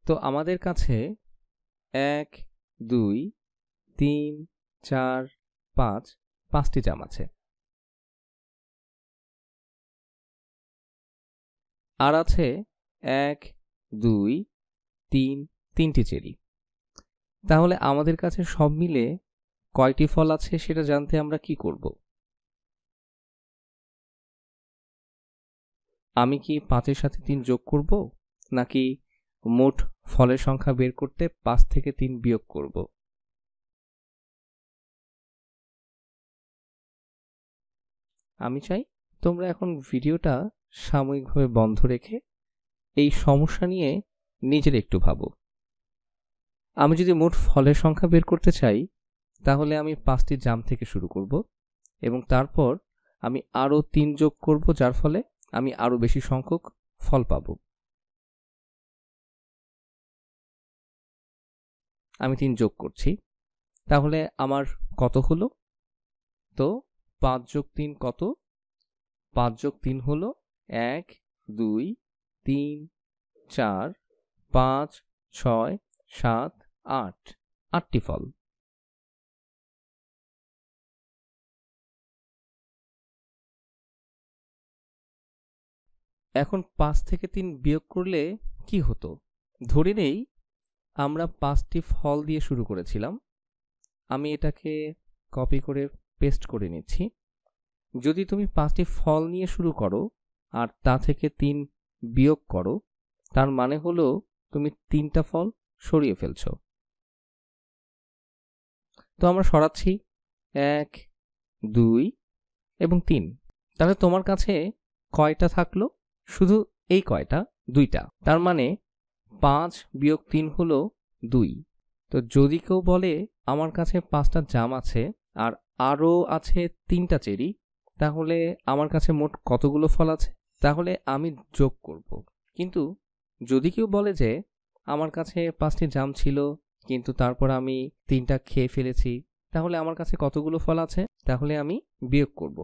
তো আমাদের কাছে 1 2 3 4 5 5টি জাম আছে। আর আছে 1 2 3 3টি চেরি। তাহলে আমাদের কাছে সব মিলে কয়টি ফল আছে সেটা জানতে আমরা কি করব? আমি কি 5 এর সাথে 3 যোগ করব, নাকি মোট ফলের সংখ্যা বের করতে 5 থেকে 3 বিয়োগ করব? আমি চাই তোমরা এখন ভিডিওটা সাময়িকভাবে বন্ধ রেখে এই সমস্যা নিয়ে নিজের একটু ভাবো। আমি যদি মোট ফলের সংখ্যা বের করতে চাই, তাহলে আমি 5টি জাম থেকে শুরু করব এবং তারপর আমি আরও 3 যোগ করব, যার ফলে আমি আরও বেশি সংখ্যক ফল পাব। আমি 3 যোগ করছি, তাহলে আমার কত হলো? তো 5 যোগ 3 কত? 5 যোগ 3 হলো 1 2 3 4 5 6 7 8 8টি ফল। এখন 5 থেকে 3 বিয়োগ করলে কি হতো? ধরে নেই আমরা 5টি ফল দিয়ে শুরু করেছিলাম। আমি এটাকে কপি করে পেস্ট করে নিচ্ছি। যদি তুমি 5টি ফল নিয়ে শুরু করো আর তা থেকে 3 বিয়োগ করো, তার মানে হলো তুমি 3টা ফল সরিয়ে ফেলছো। তো আমরা সরাচ্ছি 1 2 এবং 3। তাহলে তোমার কাছে কয়টা থাকলো? শুধু এই কয়টা? 2টা। তার মানে 5 বিয়োগ 3 হলো 2। তো যদি কেউ বলে আমার কাছে 5টা জাম আছে আর আরও আছে 3টা চেরি, তাহলে আমার কাছে মোট কতগুলো ফল আছে? তাহলে আমি যোগ করব। কিন্তু যদি কেউ বলে যে আমার কাছে 5টি জাম ছিল কিন্তু তারপর আমি 3টা খেয়ে ফেলেছি, তাহলে আমার কাছে কতগুলো ফল আছে? তাহলে আমি বিয়োগ করব।